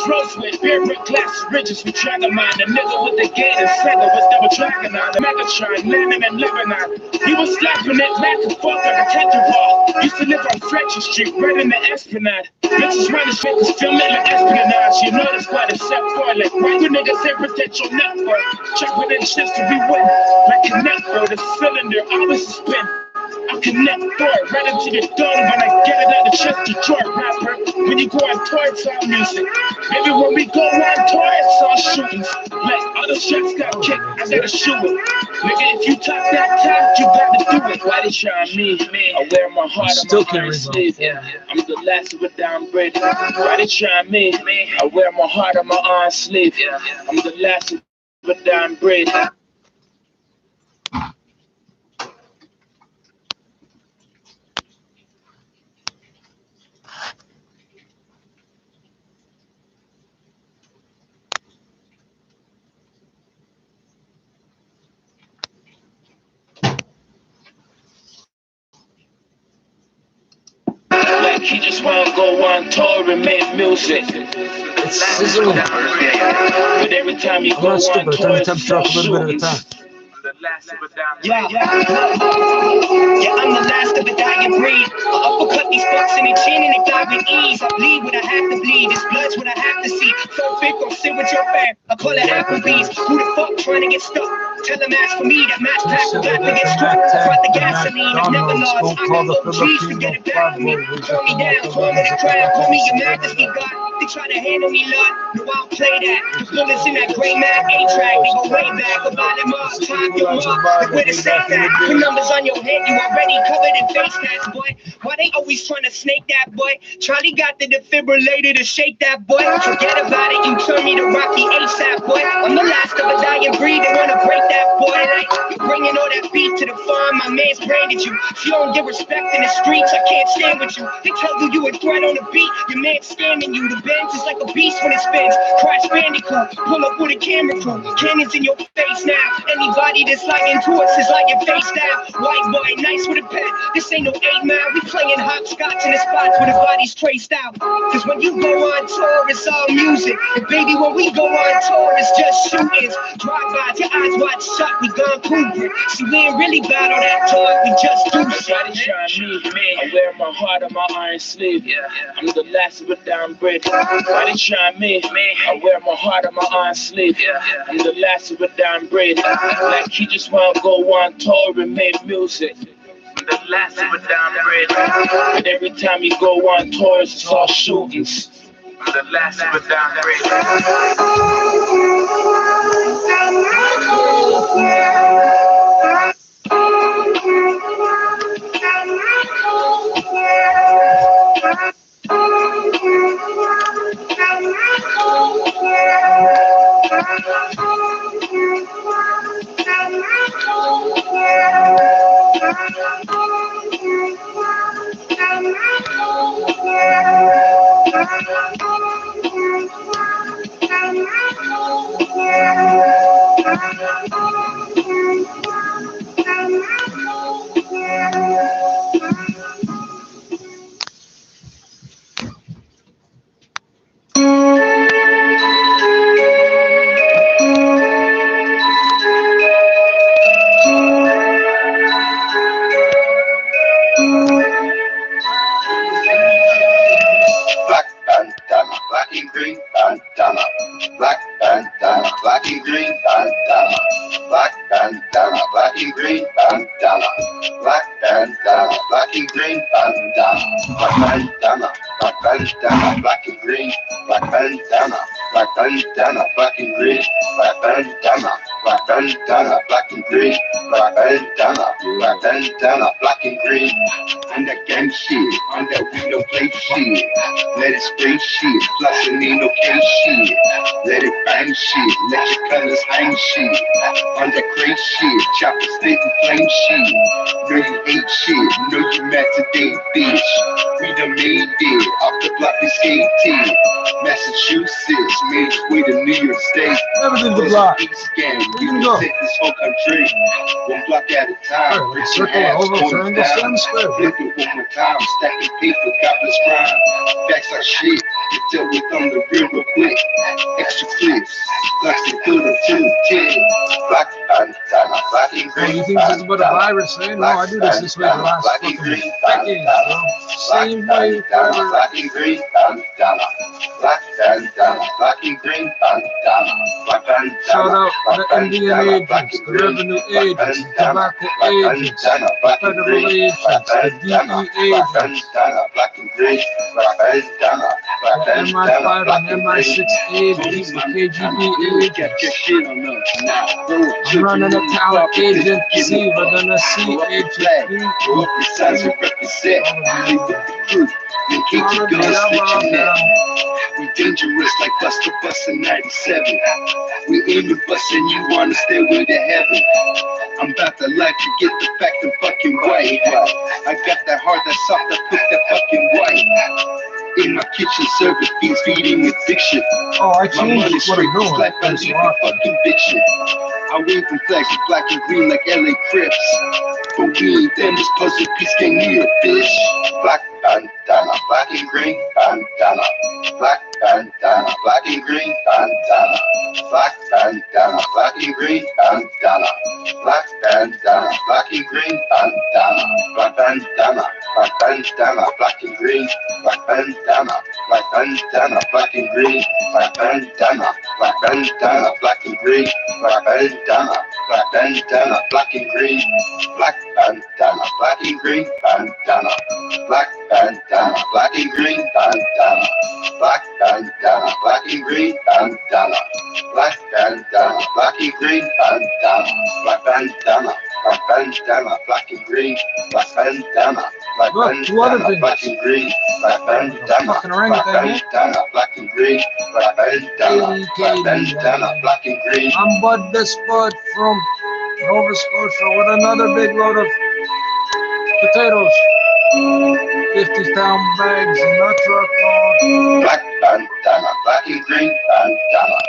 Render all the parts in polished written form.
rose with beer brick glass ridges with Dragonmine. The nigga with the gate and center was double dragon on the Megatron, landing in Lebanon. He was slapping that back and forth like a tetrapaw. Used to live on Fletcher Street, right in the Esplanade. Bitches run the street, film it like espionage. You know that's why they set for it. Like, why you niggas say protect your network? Chopping in chips to be wet, like a network. The cylinder always spin. I connect for it right into your dome when I get it out the chest to Detroit rapper. When you go on tour, it's all music. Maybe when we go on tour, it's all shootings. Like other shots got kicked, I gotta shoot it. Nigga, if you talk that talk, you gotta do it. Why they try me? I wear my heart on my iron sleeve. I'm the last of a down breed. Why they try me? I wear my heart on my iron sleeve. I'm the last of a down breed. Like he just wanna go on tour and make music. It's sizzling. But every time you go on tour, it's all shootings. Yeah, I'm the last of a dying breed. I uppercut these fucks in the chin and they die with ease. I bleed what I have to bleed. This blood's what I have to see. So big, go sit with your fam. I call it Applebee's. Who the fuck trying to get stuck? Tell them ask for me. That match pack will got to get struck. Front the gasoline. I never lost. I got OGs to get it back from me. Call me down, call me the crown, call me your majesty, God. They try to handle me, Lord. No, I don't play that. The bullets in that gray Mac A-track, they go way back. About them all, time your mark. Where to say that? The numbers on your head, you already covered in face tats, boy. Why they always trying to snake that, boy? Charlie got the defibrillator to shake that, boy. Forget about it, you turn me to Rocky ASAP, boy. I'm the last of a dying breed, they wanna break that, boy. Like, you bringing all that beef to the farm, my man's branded you. If you don't get respect in the streets, I can't stand with you. They tell you a threat on the beat, your man's scamming you. The Benz is like a beast when it spins. Crash Bandicoot, pull up with a camera crew. Cannons in your face now. Anybody that's lying to us is lying face down. White boy, nice with a pen. This ain't no 8 Mile. We playing hopscotch in the spots where the body's traced out. Cause when you go on tour, it's all music. And baby, when we go on tour, it's just shootings. Drive-bys, your eyes wide shut, we gone Kubrick. See, we ain't really bad on that talk, we just do shit. I wear my heart on my iron sleeve. I'm the last of a down breed. Why they try me? I wear my heart on my iron sleeve. I'm the last of a down breed. Like he just wanna go on tour and make music. I'm the last of a down breed. But every time you go on tours, it's all shootings. I'm the last of a down On that gang shit, on that window plate shit. Let it spray shit, plus it need no case shit. Let it bang shit, let your colors hang shit. On that crate shit, chopper stick and flame shit. Know you hate shit, know you mad today, bitch. We done made it, off the block we skated. Massachusetts, made its way to New York State. Everything's the block. East gang, We we can can go. take this whole country. One block at a time, Alright, bricks circle, and halves, over, going triangle, down. stand square. Flip it one more time, stacking paper, godless crime. Facts like shit, you dealt with them the real quick. black bandana, black and Oh, green you think this is about a virus, eh? No, I do this way the last black and fucking green decades, bro. Same way forever. black and green bandana, black bandana, black and green bandana, black bandana. Shout out the Indian agents, the revenue agents, the tobacco agents, the federal agents, the DE agents, black and green, the MI5 and MI6 agents, the KGB agents. I'm running a talent agency, we're gonna see agency. We dangerous like Buster Bus in 97. We aim to bust and you wanna stay with the heaven. I'm about to life to get the fact I'm fucking white. I got that heart that's soft, I put that fucking white. In my kitchen, serving beats, feeding addiction. Oh, I My money changed what straight, I'm doing. like I That's leave why. fucking bitchin'. I wave from flags to black and green like LA Crips. But we ain't them, this puzzle piece can't need a fish. Black bandana, black and green bandana. Black bandana, black and green bandana. Black bandana, black and green bandana. Black bandana, black and green bandana. Black bandana, black bandana, black and green. Black bandana, black bandana, black and green. Black bandana, black bandana, black and green. Black bandana, black bandana, black and green. Black bandana, black and green bandana. Black bandana, black and green bandana. Black bandana, black and green bandana. Black bandana, black and green bandana. Black bandana, black bandana, black and green. Black bandana, black bandana, black and green. Black bandana, Fucking orangutan, eh? black and green. Black bandana, black and green. I'm Bud the Spud from Nova Scotia with another big load of potatoes. 50-pound bags in the truck load. Black bandana, black and green bandana.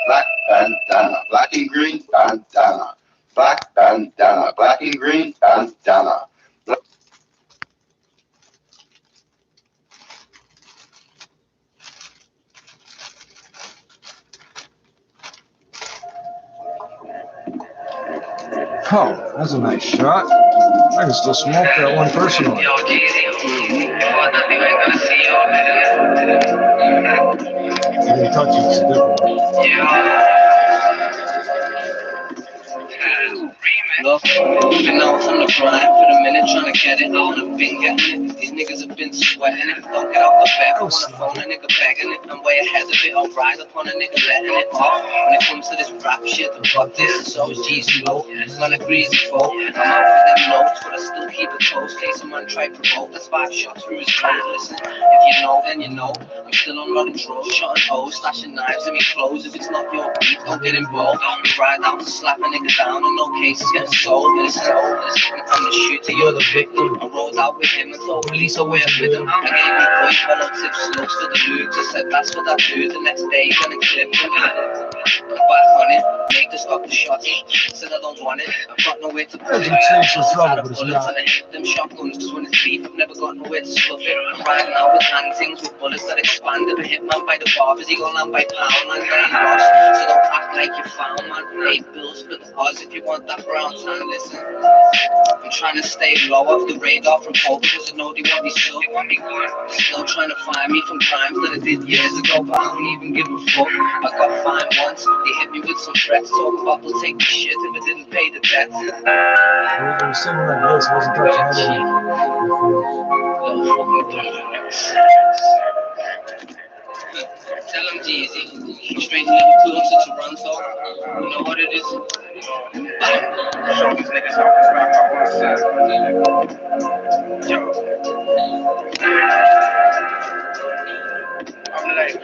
Black bandana, black and green bandana. Black bandana, black and green bandana. Oh, that's a nice shot. I can still smoke that one personally. Yo, Jeezy, thought that you ain't gonna see you. You didn't touch it, it's different. Yeah. Look, been out on the grind for a minute, trying to get it on the finger. These niggas have been sweating it. Don't get off the back, I wanna phone a nigga begging it. I'm way ahead of it, I'll ride up on a nigga letting it off. When it comes to this rap shit, the fuck this, so is G's low. Man, a greasy folk. I'm out for them notes, but I still keep it close. Case a man try provoke, that's 5 shots through his throat. Listen, if you know, then you know. I'm still on rock and roll, shotting hoes, stashing knives in me clothes. If it's not your beat, don't get involved. We ride out to slap a nigga down, and no cases getting sold. Listen, I'm the shooter, you're the victim. I rolled out with him and told police away with him. I gave you boy follow tips, looks to the dudes. I said that's what I do. The next day, gonna clip him. I'm back on it, make the stop the shots. Said I don't want it, I've got nowhere to put it. I hit them shotguns, cause when it's beef, I've never got nowhere to stuff it. I'm riding out with hand things with bullets that expand. If a hitman by the barbers, he gon' land by pound. Man, ain't lost, so don't act like you found. Man, 8 bills for the odds if you want that brown tan. Listen, I'm trying to stay low off the radar from home because I know they want me so. Still trying to find me from crimes that I did years ago, but I don't even give a fuck. I got fined once, they hit me with some threats. Talk about they'll take the shit if I didn't pay the debt. It was sitting like this, wasn't touching Tell them Jeezy, straight to Liverpool to Toronto. You know what it is? Show these niggas how we rock our one side. Yo. I'm like,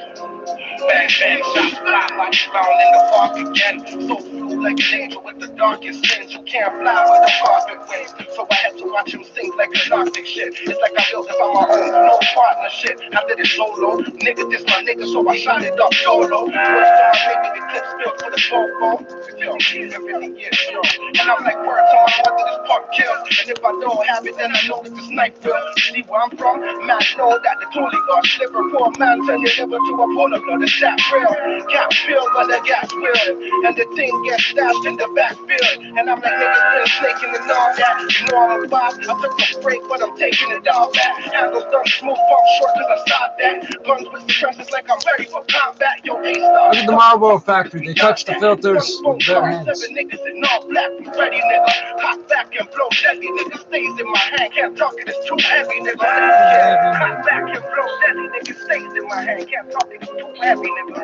bang, bang, shot, fly like found in the park again. So flew like an angel with the darkest sins. You can't fly with a carpet wave. So I had to watch him sing like agnostic shit. It's like I built it by my own, no partnership. I did it solo. Nigga, this my nigga, so I shot it up solo. First time making the clip spill for the phone. Yo, everything is yo. And I'm like, word to my mother, this part kills. And if I don't have it, then I know that this night will. See where I'm from? Man, know that the coolie got slipper for a man, turn your liver to a polar blood. It's that real. Gas pill, but the gas will. And the thing gets stashed in the backfield. And I'm like, niggas been snaking and all that. You know I'm a boss, I took a break, but I'm taking it all back. Handles done smooth, pump short cause I stopped that. Guns with suppressors like I'm ready for combat. Yo, A-Star. Look at the Marlboro factory. They touch the filters with bare hands. Niggas in all black, we ready, nigga. Hot back and blow deadly, nigga stays in my hand. Can't talk it, it's too heavy, nigga. Yeah. Hot back and blow deadly, nigga stays in my hand. Can't talk it, it's too heavy, nigga.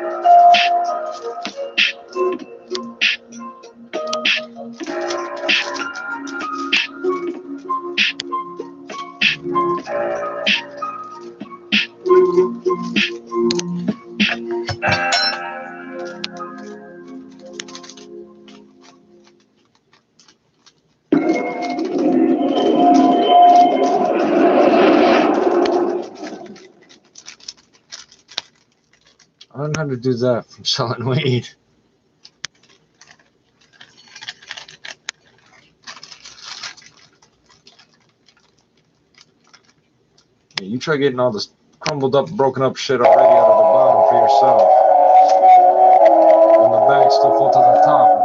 I learned how to do that from selling weed. Yeah, you try getting all this crumbled up, broken up shit already out of the bottom for yourself. And the bag's still full to the top.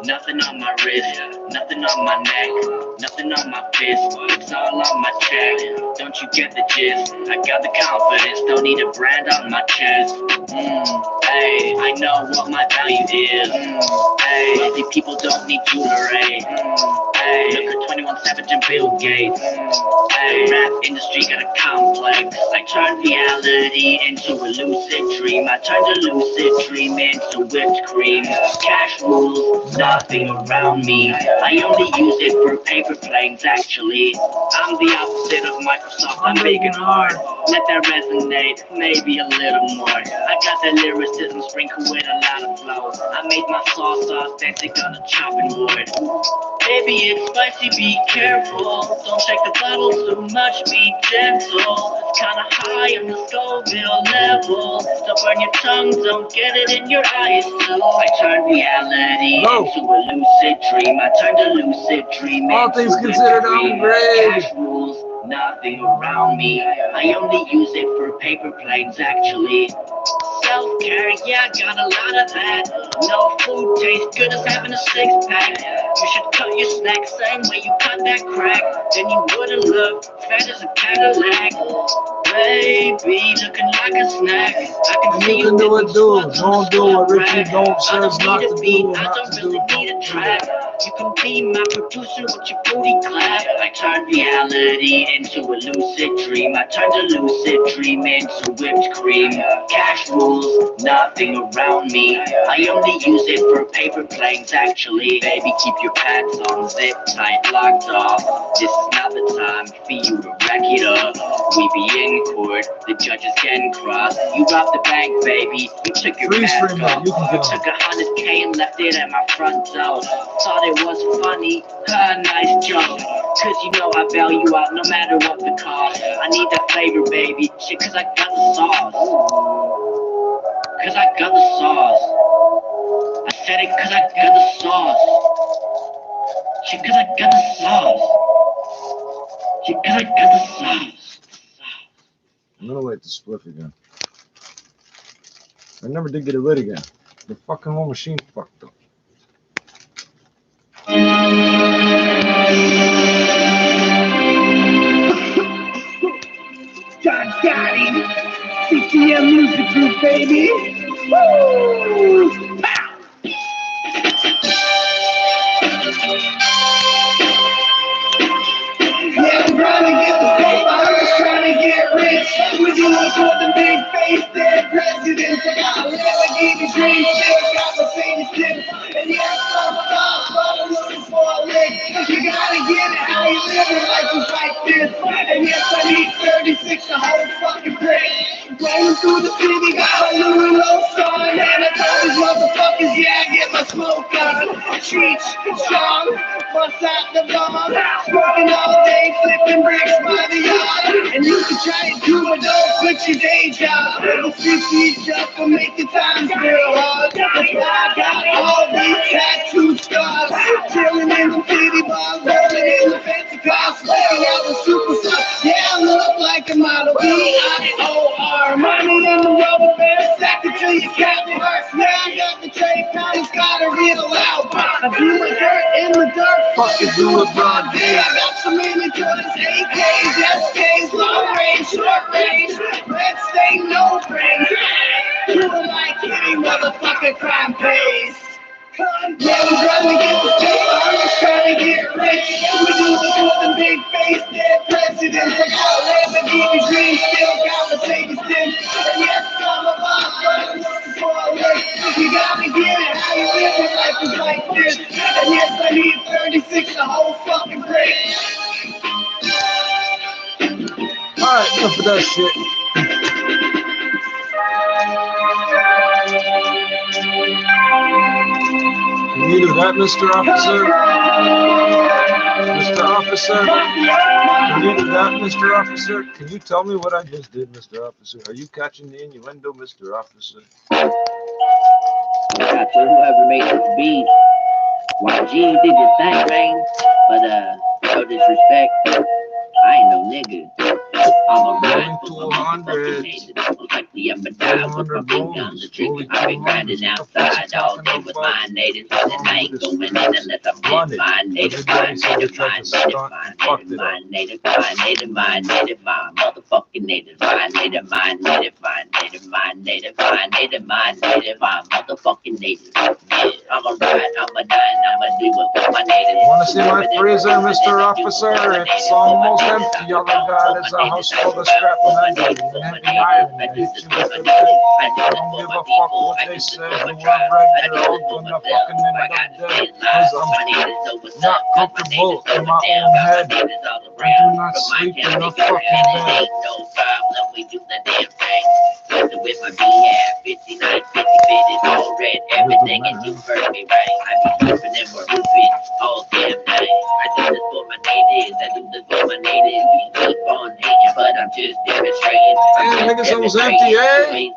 Nothing on my wrist, nothing on my neck, nothing on my fist, it's all on my check. Don't you get the gist? I got the confidence, don't need a brand on my chest. Hey, I know what my value is. Hey, wealthy people don't need jewelry. Hey, look at 21 Savage and Bill Gates. Hey, rap industry got a complex. I turned reality into a lucid dream. I turned a lucid dream into whipped cream. Cash rules, nothing around me. I only use it for paper planes, actually. I'm the opposite of Microsoft, I'm big and hard. Let that resonate, maybe a little more. I got that lyricism sprinkled with a lot of flow. I made my sauce authentic on a chopping board. Baby, it's spicy, be careful. Don't shake the bottle too much, be gentle. It's kinda high on the Scoville level. Don't burn your tongue, don't get it in your eyes. So I turned reality into a lucid dream. I turned a lucid dream all into things a considered, dream. I'm great. Cash rules, nothing around me. I only use it for paper planes, actually. Self-care, yeah, got a lot of that. No food tastes good as having a six-pack. You should cut your snack same way you cut that crack. Then you wouldn't look fat as a Cadillac. Baby, looking like a snack. I can see You can do it, do it. Don't do what Richie don't says not to do. I don't really need a track. You can be my producer with your booty clap. I turned reality into a lucid dream. I turned a lucid dream into whipped cream. Cash rules, nothing around me. I only use it for paper planes, actually. Baby, keep your pants on, zip tight, locked off. This is not the time for you to rack it up. We be in court, the judge is getting crossed. You robbed the bank, baby. You took your mask off. You took $100K and left it at my front door. Thought it was funny, nice joke. Cause you know I bail you out no matter what the cost. I need that flavor, baby. Shit, cause I got the sauce. Cause I got the sauce. I said it cause I got the sauce. Shit, cause I got the sauce. Shit, cause I got the sauce. I'm gonna light the spliff again. I never did get it lit again. The fucking whole machine fucked up. John Gotti, CCM Music Group, baby. Woo! Pow! Yeah, I'm trying to get the scope, I'm just trying to get rich. With you look for the big face, dead presidents. I got a Lamborghini dream, still got Mercedes tips. And yeah, I'm but I'm looking for a lick. You gotta get it how you living life is like this. And yes, I need 36 a whole fucking brick. Rolling through the city, got a Louis Lowe's on. And I told these motherfuckers, yeah, I get my smoke on. Treat strong, bust out the bomb. Smoking all day, flipping bricks by the yard. And you can try it too, but don't quit your day job. The 50 just for making times real hard. That's why I got all these tattoo scars. Chilling in the city bars, rolling in the fancy cars, smoking out the superstar. Yeah, I look like a model. B-I-O-R. Money in the rubber band, stack it till you got me. Yeah, I got the trade Connie's got a real loud bond. I do my dirt in the dirt. Fucking do it, broad day. I got so many Jordans, AKs, SKs, long range, short range, red stain, no brains. You are like kitty, motherfucker, crime pays. Yeah, I'm trying to get the paper, I'm just trying to get rich. We do it for the big face, dead presidents. I got Lamborghini dreams, still got Mercedes Benz. And yes, I'm a boss, before I live. You gotta get it, how you live your life is like this. And yes, I need 36 the whole fucking brick. Alright, enough of that shit. Can you do that, Mr. Officer? Mr. Officer? Can you do that, Mr. Officer? Can you tell me what I just did, Mr. Officer? Are you catching the innuendo, Mr. Officer? Yeah, to whoever made this beat, YG, you did your thing, man. But, no disrespect, I ain't no nigga. I'm a Going to 100. like the up and down with my finger on the trigger. I've been grinding outside all day with my natives, and I ain't going in unless I'm with my native, my native, my native, my native, my native, my native, my motherfucking native, my native, my native, my native, my native, my native, my native, my motherfucking native. Yeah, I'm a ride, I'm a dine, I'm a do it with my native. Want to see my freezer, Mr. Officer? It's almost empty. All I got is a house full of scrap and I hit you with the bit. I don't give a fuck what they say. The word red, they're all gonna fucking end up dead. Cause I'm not comfortable in my own head. I do not sleep in a fucking bed. With my BF 59, 50 fitted, all red, everything, and you heard me right. I be tripping and we're roofing all damn night. I do this for my natives, I do this for my natives. We keep on hating, but I'm just demonstrating. Damn, niggas, it was empty, eh?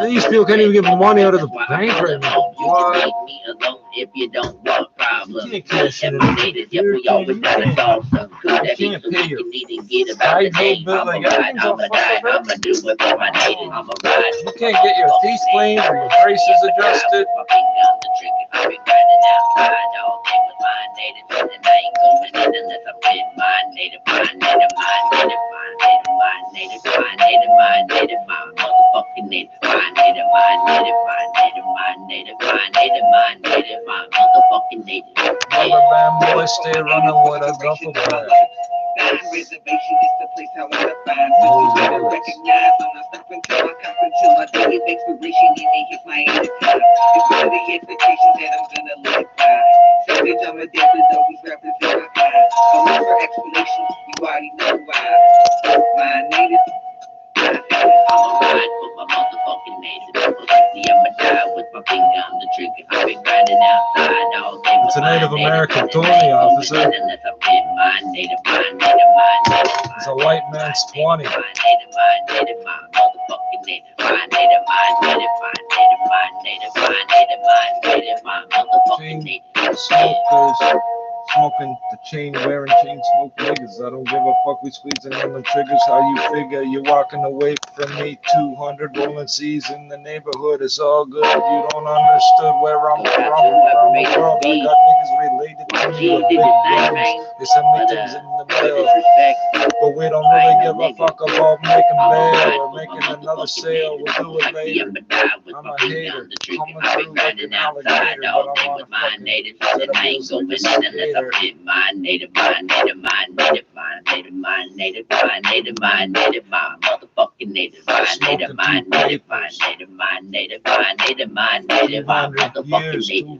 These people can't even give money out of the bank right now. What? Me alone if you don't want problems. You can't cash it in. Yeah, we always gotta solve some. You can't pay your need to get about the day. bill, like everything's all fucked up. I'ma do it for my natives. I'm a ride. You can't get your teeth cleaned or your braces adjusted. My finger on the trigger. I've been grinding outside all day with my natives, and I ain't going in unless I'm with my native, my native, my native, my native, my native, my native, my native, my motherfucking native, my native, my native, my native, my native, my native, my native, my motherfucking native. Rubber band boys stay running with a duffel bag. Reservation is the place I wanna find. So you better recognize I'm not stopping till I come until my day of expiration and it hits my end of time. It's one of the expectations that I'm gonna let it fly. Savage, I'm a desert, always represent my kind. No need for explanation, you already know why. My native, I'm a ride for my motherfucking native. I'ma die with my finger on the trigger. I've been grinding outside all day. It's a Native American Tony, officer. It's a white man's 20. Chain smokers, smoking the chain wearing chain smoke niggas. I don't give a fuck. We squeezing on the triggers. How you figure you're walking away from me? 200 rolling C's in the neighborhood. It's all good. You don't understood where I'm from around the world. I got niggas related to me with big guns. They send me things in the mail, but we don't really give a fuck about making bail or making another sale. We'll do it later. I'm a hater coming through like an alligator, but I'm on a fucking set of wheels like a skater. My native, my native, my native, my native, my native, my native, my native, my motherfucking native, my native, my native, my native, my native, my native, my native, my motherfucking native.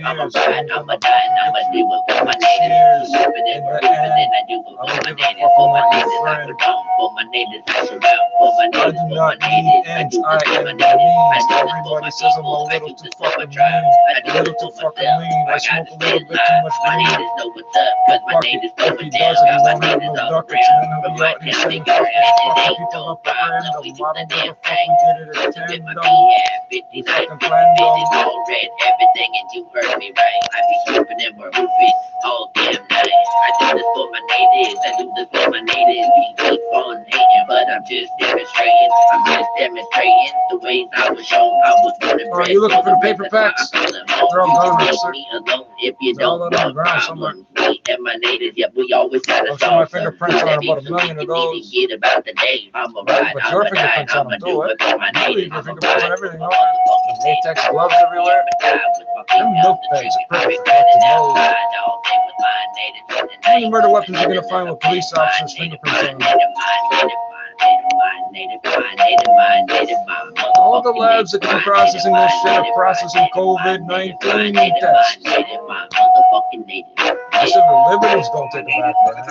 I'm a ride, I'm a dine, I'm a do it for my native. Living and we're living and I do it for my native, for my native, I surround, for my native, I surround, for my I native, do for my not need native, I ends, do I this for am my the native, I means. do this for Everybody my says I'm a people, I little do too this for my fucking tribe, mean. I do A little this too for fucking myself. lean. I I smoke gotta a little stay bit too much my weed. natives know what's up, cause my Fuck it. natives If know he what's does down. it, he Got my won't have natives no all ducats, and around. then he'll From be my out here town, they saying got fucking around, and fucking ain't people no upper end. we I do the don't give damn a fuck, thing. we get it at 10. With my Don't BF, 59, fucking plan bitches on. all red, everything, and you heard me right. I be stripping and we're hooping all damn night. I do this for my natives, I do this for my natives. We keep on hating, but I'm just demonstrating. I'm just demonstrating the ways I was shown. I was born and bred. You looking for the paper packs? They're all gone, Leave sir. me alone if you They're all don't on the want ground somewhere. problems. Me and my natives, yeah, we always gotta I'll show my solve some fingerprints on about a million of those. Get about the day. I'm a Right, ride, but I'm your a die, fingerprints on I'm a them do too, it for my You leave natives. your I'm a fingerprints on ride, everything, I'm don't you? a Latex gloves everywhere. Them milk bags are perfect for fucking mold. How many murder weapons are you gonna find with police officers' fingerprints on them? All the labs that can be processing this shit are processing COVID-19 tests. I said the Liberty's gonna take it back, man.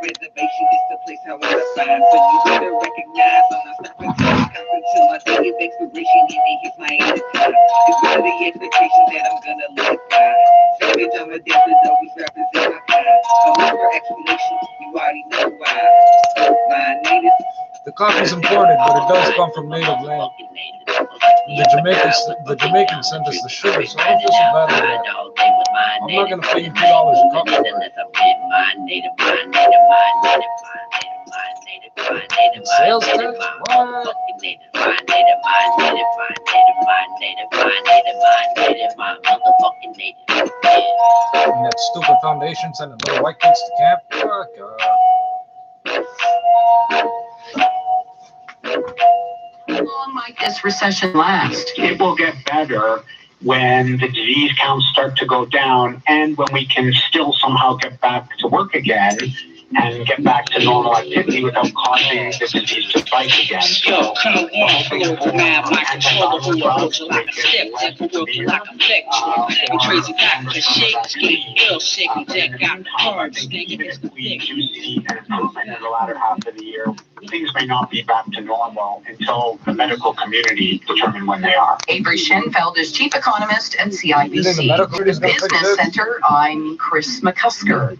Reservation is the place I wanna find. So you better recognize I'm not stopping till I come until my day of expiration and it hits my end of time. It's one of the expectations that I'm gonna live by. Savage, I'm a death that always represent my kind. No longer explanation, you already know why. My native. The coffee's imported, but it does come from native land. The Jamaicans send us the sugar, so I don't feel so bad about that. I'm not gonna pay you $2 a cup for it. Sales tax? What? And that stupid foundation sending little white kids to camp? Fuck off. How long might this recession last? It will get better when the disease counts start to go down and when we can still somehow get back to work again and get back to normal activity without causing the disease to spike again. Yo, come on, flow the mad, my controller, who approach like a step, temper work like a vector. Crazy back to shake, getting ill, shaking, deck out the herbs, thinking it's the We thing. do see an improvement in the latter half of the year. Things may not be back to normal until the medical community determine when they are. Avery Schenfeld is chief economist at You think the CIBC. medical community's gonna fix Business this? Center, I'm Chris McCusker.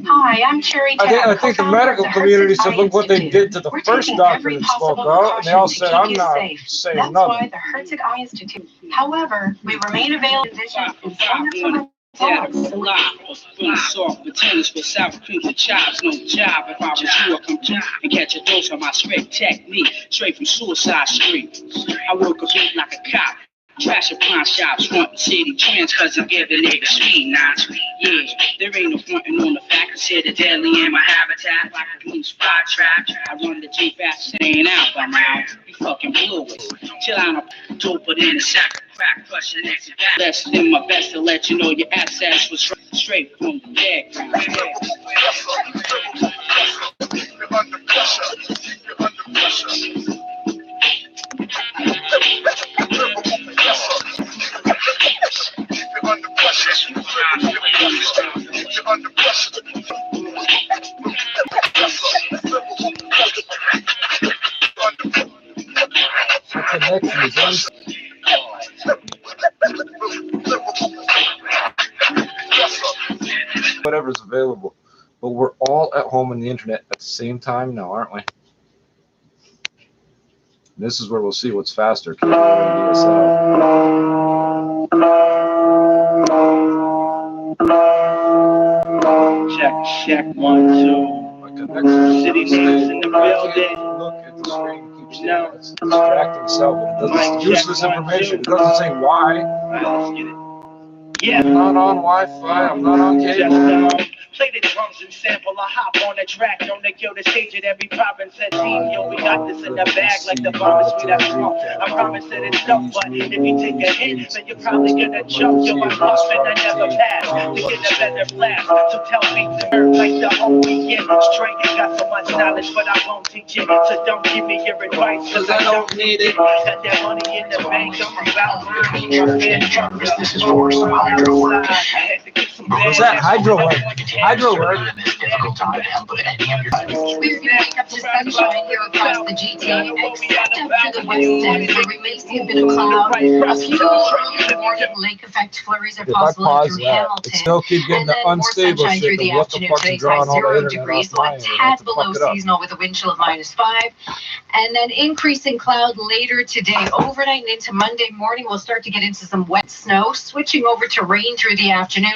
Hi, I'm Cherry I think the medical community said, look what they did to the first doctor that spoke out, and they all said, I'm not saying That's why nothing. the Herzig Eye Institute. However, we remain available in vision in some of Yeah, fly, soft potatoes with sour cream for chops, no job. If I was you, I'd come through and catch a dose of my strict technique, straight from Suicide Street. I work a beat like a cop. Trash a pawn shops, front city trends, cause I give the nigga sweet knots. Yeah, there ain't no frontin' on the fact, consider deadly in my habitat, like a loose fly trap. I run the G fast, staying out by now. You fucking blew it. Chill out, I'm doper than a sack of crack, crushing next to that. Less than my best to let you know your SS was straight from the dead. The connection is whatever's available. But we're all at home on the internet at the same time now, aren't we? This is where we'll see what's faster. Cable or DSL. Check, 1, 2. My connection City is needs in the building. look at the screen, keeps it's distracting itself, but it doesn't. It's useless information. It doesn't say why. Alright, let's get it. Yeah. I'm not on Wi-Fi. I'm not on cable. Just play the drums and sample. I hop on the track. Don't they kill the stage at every province and team. Yo, we got this in the bag like the bombers we that strong. I promise that it's tough, but if you take a hit, then you're probably gonna jump. Yo, I'm lost and I never pass to get a better blast. So tell me the earth like the OEM. Straight, you got so much knowledge, but I won't teach it. So don't give me your advice, cause I don't need it. Got that money in the bank, I'm about mine. This is Forrest, I'm Hydro. I had to What's that? Hydro work. Hydro work. Difficult time to help with any of your We're going to pick up the sunshine here across the GTA, except up to the west end, where we may see a bit of cloud. A few morning lake effect flurries are If I possible pause through that, Hamilton. it still keep getting And the then more unstable sunshine through shit the of what the afternoon. fuck's Today's drawing high all the 0 internet degrees, off so a mine. tad below seasonal with a wind chill of -5. And then increasing cloud later today. Overnight and into Monday morning, we'll start to get into some wet snow, switching over to rain through the afternoon.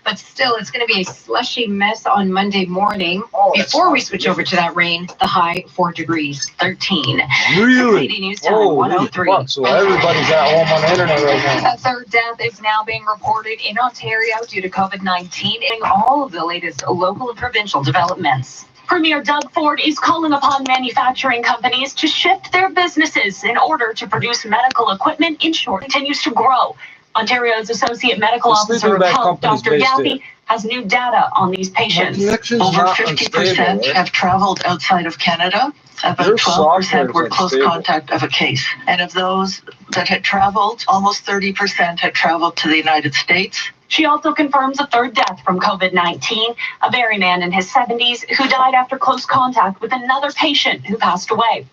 But still, it's going to be a slushy mess on Monday morning. Before we switch over to that rain, the high 4 degrees, 13. Really? News Time, Holy 103. fuck, so everybody's at home on the internet right now. A third death is now being reported in Ontario due to COVID-19, and all of the latest local and provincial developments. Premier Doug Ford is calling upon manufacturing companies to shift their businesses in order to produce medical equipment. In short, continues to grow. Ontario's Associate Medical The Officer sleeping of bag Health, company's Dr. based Galpi, has new data on these My patients. connection's Over not 50% unstable, right? have traveled outside of Canada. About Your 12% were software's close unstable. contact of a case. And of those that had traveled, almost 30% had traveled to the United States. She also confirms a third death from COVID-19, a Barrie man in his 70s who died after close contact with another patient who passed away.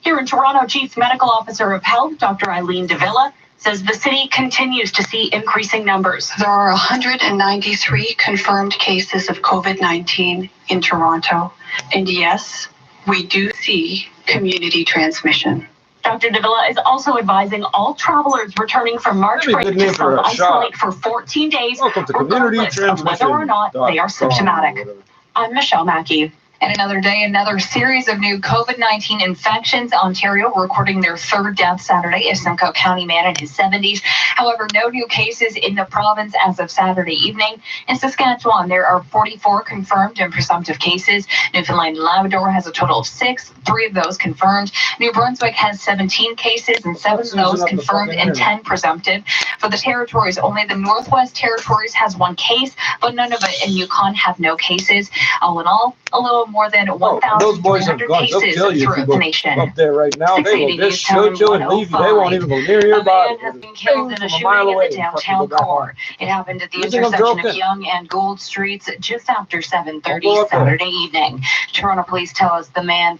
Here in Toronto, Chief Medical Officer of Health, Dr. Eileen Davila, says the city continues to see increasing numbers. There are 193 confirmed cases of COVID-19 in Toronto. And yes, we do see community transmission. Dr. Davila is also advising all travelers returning from March That'd be a break good to name for a self-isolate shot. for 14 days, Welcome to community regardless of whether or not they are symptomatic. I'm Michelle Mackey. And another day, another series of new COVID-19 infections. Ontario recording their third death Saturday, a Simcoe County man in his 70s. However, no new cases in the province as of Saturday evening. In Saskatchewan, there are 44 confirmed and presumptive cases. Newfoundland and Labrador has a total of 6, 3 of those confirmed. New Brunswick has 17 cases and 7 of those confirmed and 10 presumptive. For the territories, only the Northwest Territories has 1 case, but none of it in Yukon have no cases. All in all, a little more than Those boys have 1,300 guns. They'll cases kill you if you throughout go the nation. up there right now. They will just shoot you and leave you. They won't even go near your A body. man has been killed in a From a shooting mile in away the and fucking downtown go back home. core. It happened at the You think I'm intersection of joking? Yonge and Gold Streets just after I'll 7:30 go up there. Saturday evening. Toronto police tell us the man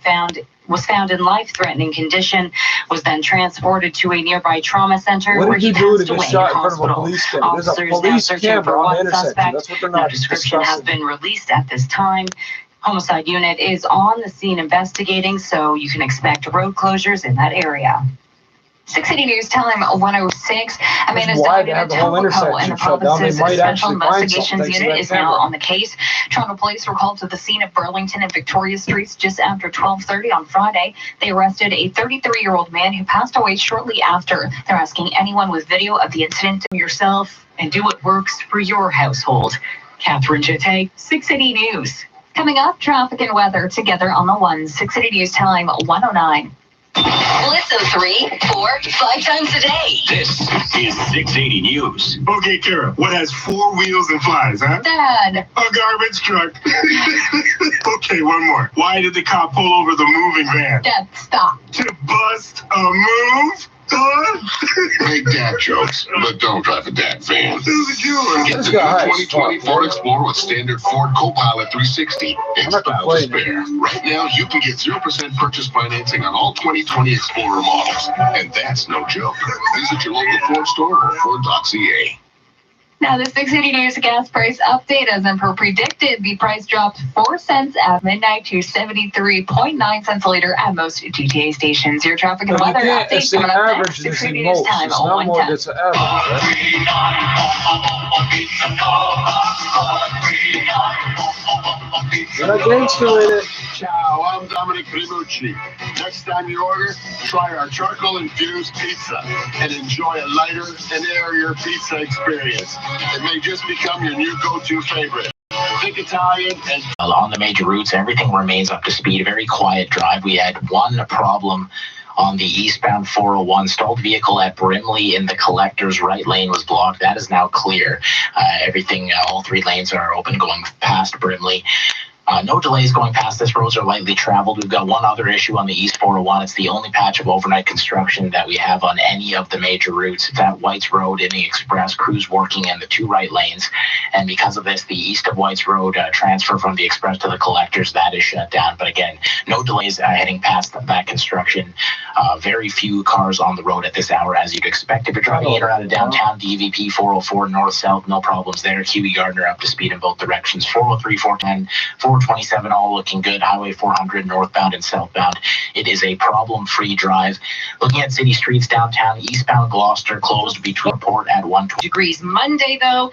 was found in life-threatening condition, was then transported to a nearby trauma center What where did he you do to passed get away in shot in front of a hospital. police camera? There's a Officers now police searching for camera on the one intersection. suspect. That's what they're No not description has discussing. been released at this time. Homicide unit is on the scene investigating, so you can expect road closures in that area. 680 News Time 106. A man is why died they in have a the whole Telco in intersection the shut down. They province's might Special actually find Investigations something thanks to Unit that is now camera. on the case. Toronto police were called to the scene of Burlington and Victoria Streets just after 12:30 on Friday. They arrested a 33-year-old man who passed away shortly after. They're asking anyone with video of the incident to yourself and do what works for your household. Catherine Jete, 680 News. Coming up, traffic and weather together on the one. 680 News Time 109. Listen 3, 4, 5 times a day. This is 680 News. Okay, Kara, what has 4 wheels and flies, huh? Dad. A garbage truck. Okay, one more. Why did the cop pull over the moving van? Dad, stop. To bust a move? Make dad jokes, but don't drive a dad van. This is a good one. Get This the new guy is 2020 Ford Explorer with standard Ford Copilot 360 and not styles to complaining. spare. Right now, you can get 0% purchase financing on all 2020 Explorer models. And that's no joke. Visit your local Ford store or Ford.ca. Now, the 680 News gas price update, as in per predicted, the price dropped 4 cents at midnight to 73.9 cents a liter at most GTA stations. Your traffic and But you weather can't, update it's an coming up next. average, it's 680 in News most. Time It's not more 110. that's an average, right? You're not gangster with it. Ciao, I'm Dominic Primucci. Next time you order, try our charcoal-infused pizza and enjoy a lighter and airier pizza experience. It may just become your new go-to favorite. Think Italian and... On the major routes, everything remains up to speed. A very quiet drive. We had one problem on the eastbound 401. Stalled vehicle at Brimley in the collector's right lane was blocked. That is now clear. Everything, all 3 lanes are open going past Brimley. No delays going past this. Roads are lightly traveled. We've got one other issue on the East 401. It's the only patch of overnight construction that we have on any of the major routes. It's at Whites Road in the Express, crews working in the 2 right lanes. And because of this, the east of Whites Road transfer from the Express to the collectors, that is shut down. But again, no delays heading past that construction. Very few cars on the road at this hour, as you'd expect. If you're driving in or out of downtown, DVP 404 north-south, no problems there. Huey Gardner up to speed in both directions. 403, 410, 427, all looking good. Highway 400 northbound and southbound. It is a problem-free drive. Looking at city streets downtown, eastbound Gloucester closed between Port at 120 degrees. Monday, though,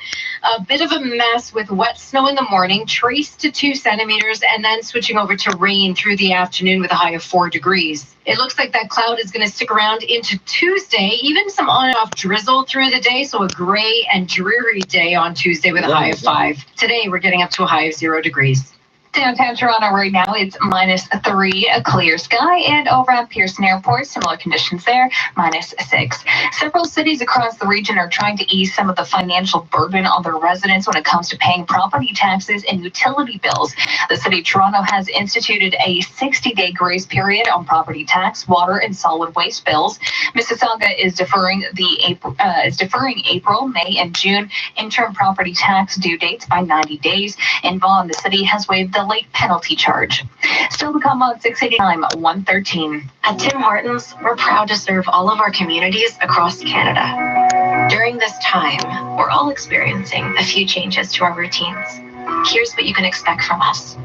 a bit of a mess with wet snow in the morning, traced to 2 centimeters, and then switching over to rain through the afternoon with a high of 4 degrees. It looks like that cloud is going to stick around into Tuesday, even some on and off drizzle through the day, so a gray and dreary day on Tuesday with a high of 5. Today, we're getting up to a high of 0 degrees. Downtown Toronto right now, it's -3, a clear sky, and over at Pearson Airport, similar conditions there, -6. Several cities across the region are trying to ease some of the financial burden on their residents when it comes to paying property taxes and utility bills. The city of Toronto has instituted a 60-day grace period on property tax, water, and solid waste bills. Mississauga is deferring April, May, and June interim property tax due dates by 90 days. In Vaughan, the city has waived the late penalty charge. Still to come on 689 113. At Tim Hortons, we're proud to serve all of our communities across Canada. During this time, we're all experiencing a few changes to our routines. Here's what you can expect from us.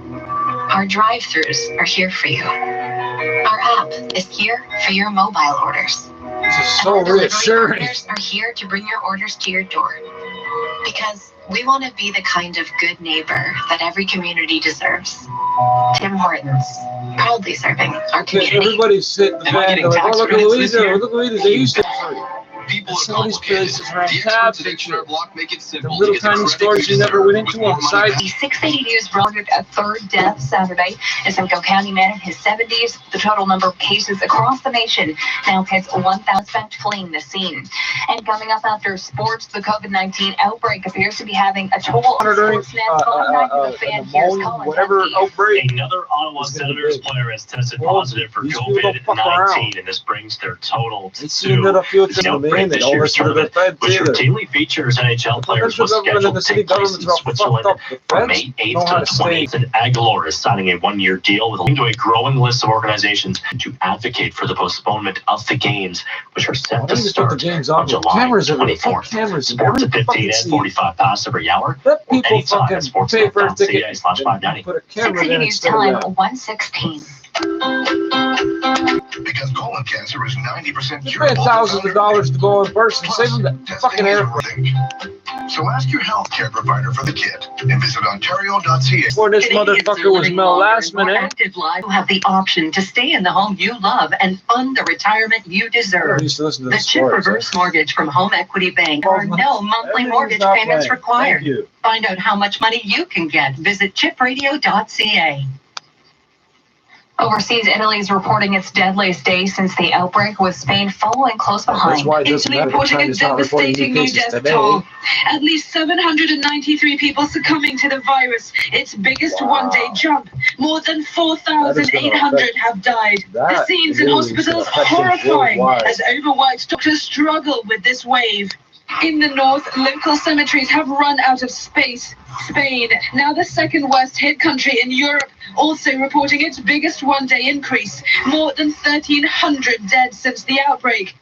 Our drive-thrus are here for you. Our app is here for your mobile orders. This is so reassuring. Partners are here to bring your orders to your door. Because we want to be the kind of good neighbor that every community deserves. Tim Hortons, proudly serving our community. Everybody's sitting back and like, oh, look at Louisa, look at Louisa, they used to. People some of these places are the tabs experts at H&R Block make it simple. The little tiny stores you never went into on the side. The 680 News reported a 3rd death Saturday. A Simcoe County man in his 70s. The total number of cases across the nation now hits 1,000 fleeing the scene. And coming up after sports, the COVID-19 outbreak appears to be having a toll on sportsmen. Whatever outbreak. Another Ottawa Senators player has tested positive for COVID-19, and this brings their total to Which routinely features NHL players was scheduled to take place in Switzerland from May 8th to the 20th. And Aguilar is signing a 1-year deal with a growing list of organizations to advocate for the postponement of the games, which are set to start on July 24th. Sports at 15 and 45 past every hour. Anytime at sportsnet.ca/590. 680 News time 1:16. Because colon cancer is 90% Pay curable. thousands of dollars to go in person. Save them the fucking airplane. So ask your healthcare provider for the kit and visit ontario.ca. Before this motherfucker was Mel last minute. Active Life will have the option to stay in the home you love and fund the retirement you deserve. I used to listen to The this Chip Reverse Mortgage from Home Equity Bank. There are no monthly mortgage payments required. Find out how much money you can get. Visit chipradio.ca. Overseas, Italy is reporting its deadliest day since the outbreak, with Spain following close behind. That's why it doesn't matter if China's not reporting new cases today. At least 793 people succumbing to the virus. Its biggest one-day jump. More than 4,800 have died. The scenes in hospitals horrifying as overworked doctors struggle with this wave. In the north, local cemeteries have run out of space. Spain, now the second worst hit country in Europe, also reporting its biggest one-day increase. More than 1,300 dead since the outbreak.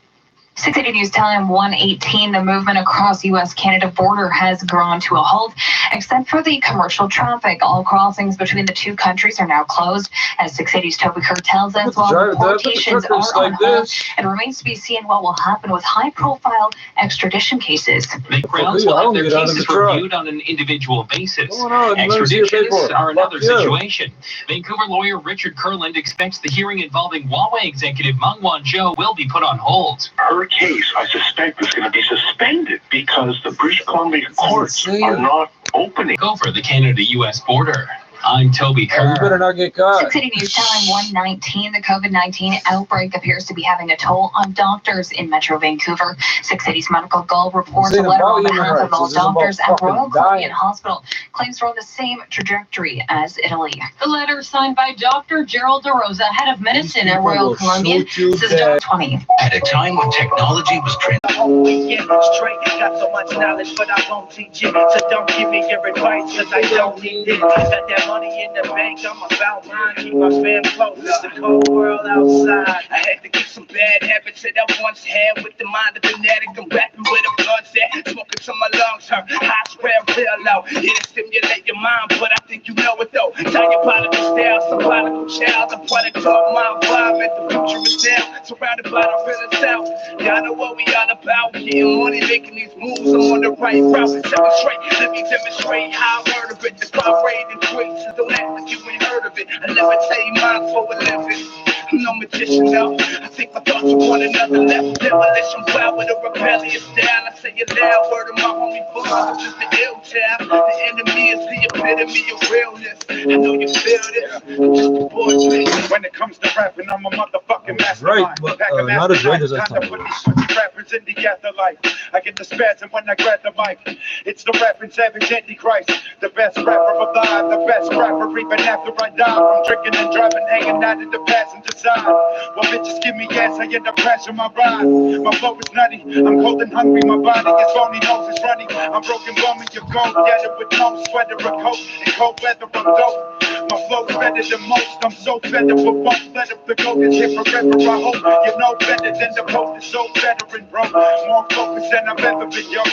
680 News time 1:18. The movement across U.S.-Canada border has ground to a halt, except for the commercial traffic. All crossings between the two countries are now closed, as 680's Toby Kerr tells us. While deportations are on hold, it remains to be seen what will happen with high-profile extradition cases. The crowds will have their cases reviewed on an individual basis. Extraditions are another situation. Vancouver lawyer Richard Kurland expects the hearing involving Huawei executive Meng Wanzhou will be put on hold. Her case, I suspect, is going to be suspended because the British Columbia courts are not opening over the Canada-U.S. border. I'm Toby Kerr. You better not get caught. 6 City News Time 119. The COVID-19 outbreak appears to be having a toll on doctors in Metro Vancouver. 6 City's Medical Gull reports a letter on behalf of all doctors at Royal Caribbean Hospital claims we're on the same trajectory as Italy. The letter signed by Dr. Gerald DeRosa, head of medicine at Royal Columbian, says 20. At a time when technology was Straight, got so much knowledge, but I won't teach it. So don't give me your advice, cause I don't need it. Got that money in the bank, I'm about mine. Keep my fam close, it's the cold world outside. I had to get some bad habits that I once had with the mind of fanatic. I'm rapping with a blood set, smoking till my lungs hurt. High swear I'm clear low. It'll stimulate your mind, but I think you know it though. Diabolical style, symbolical child. The product of my environment, the future is now. Surrounded by the real south. Y'all know what we all about. Getting money, making these moves. I'm on the right route. Let me demonstrate how I heard of it. The crowd rate increases. Don't act like you ain't heard of it. I never tell you mine for a living. I'm no magician, no. I think my thoughts are one another level. Demolition cloud with a rebellious style. I say it loud, word of my homie Buzz. Just the ill child. The enemy is the epitome of realness. I know you feel this. I'm just a boy, man. When it comes to rapping, I'm a motherfucking mastermind. Right, but not as right as I thought it was. Rappers in the afterlife. I get the spasm when I grab the mic. It's the rapping savage Antichrist. The best rapper alive, the best rapper even after I die. From drinking and driving, hanging out in the passenger side. Well, bitches give me gas, I end up crashing my ride. My flow is nutty, I'm cold and hungry. My body is phony, nose is runny. I'm broken bum and you're cold, yeah, with no sweater or coat. In cold weather, I'm dope. My flow is better than most. I'm so better for both. Let up the goat is here forever. I hope you know better than the post is so veteran, bro. More focused than I've ever been, yo.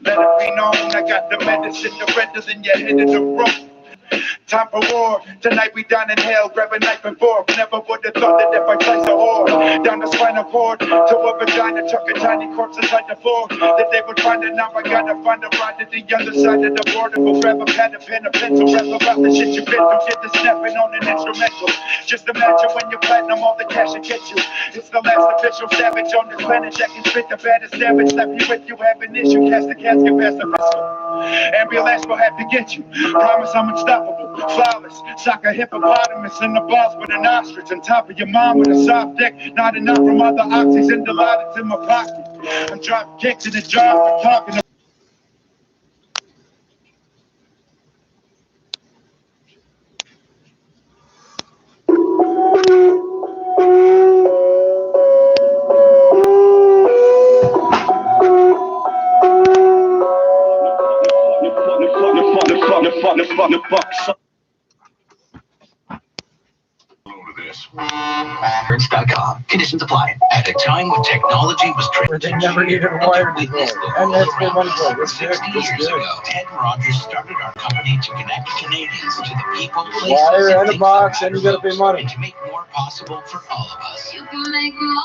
Let it be known, I got the medicine, the redder than your head in the rope. Time for war. Tonight we down in hell, grab a knife and fork. Never would have thought that if I place a whore down the spinal cord to a vagina, tuck a tiny corpse inside the floor, that they would find it. Now I gotta find a ride to the other side of the border. But grab a pad, a pen, a pencil, rap about the shit you've been through. Get the snapping on an instrumental. Just imagine when you're platinum, all the cash will get you. It's the last official savage on this planet that can spit the baddest damage. Left you with you have an issue, cast the casket past the pistol. Ambulance will have to get you. Promise I'm unstoppable, flawless. Sock a hippopotamus in the balls with an ostrich. On top of your mom with a soft dick. Not enough from other oxys and dilaudits in my pocket. I'm dropping kicks in the jar for talking. Insurance.com. Conditions apply. At a time when technology was they never needed a wire before. And that's the money for it. 60 years ago, Ted Rogers started our company to connect Canadians to the people, places, wire and a things box, that and you gotta pay money. and to make more possible for all of us. You can make more.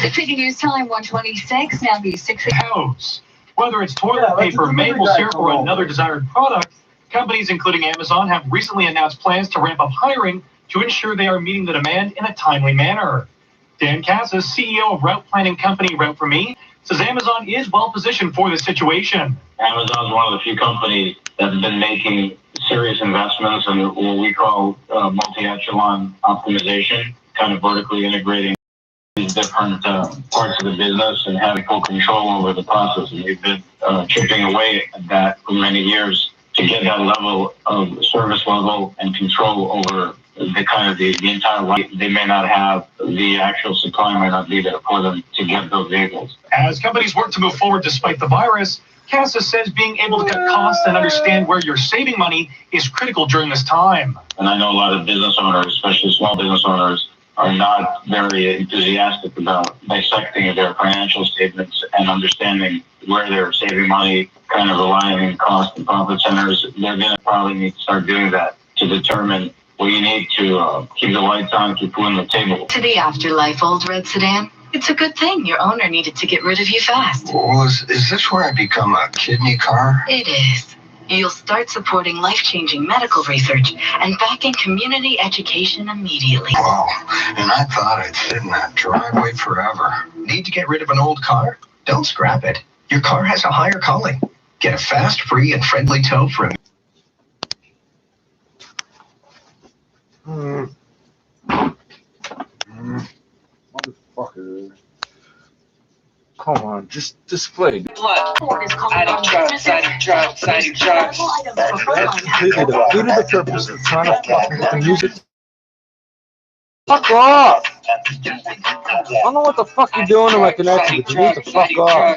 6 City News Time 126. Now the 6 House. Whether it's toilet paper, maple syrup, or another desired product, companies including Amazon have recently announced plans to ramp up hiring to ensure they are meeting the demand in a timely manner. Dan Casas, CEO of route planning company Route For Me, says Amazon is well positioned for this situation. Amazon is one of the few companies that have been making serious investments in what we call multi-echelon optimization, kind of vertically integrating these different parts of the business and having full control over the process. And we've been chipping away at that for many years to get that level of service level and control over the kind of the entire life. They may not have the actual supply, might not be there for them to get those vehicles. As companies work to move forward despite the virus, Casas says being able to cut costs and understand where you're saving money is critical during this time. And I know a lot of business owners, especially small business owners, are not very enthusiastic about dissecting their financial statements and understanding where they're saving money, kind of relying on cost and profit centers. They're going to probably need to start doing that to determine what you need to keep the lights on, keep food on the table. To the afterlife, old red sedan. It's a good thing your owner needed to get rid of you fast. Well, is this where I become a kidney car? It is. You'll start supporting life-changing medical research and backing community education immediately. Wow, and I thought I'd sit in that driveway forever. Need to get rid of an old car? Don't scrap it. Your car has a higher calling. Get a fast, free, and friendly tow for Motherfucker. Come on, just display. Blood. Adding drugs. That's completely defeated the purpose of trying to fuck with the music. Fuck off! I don't know what the fuck you're doing to my connection, but you need to fuck off.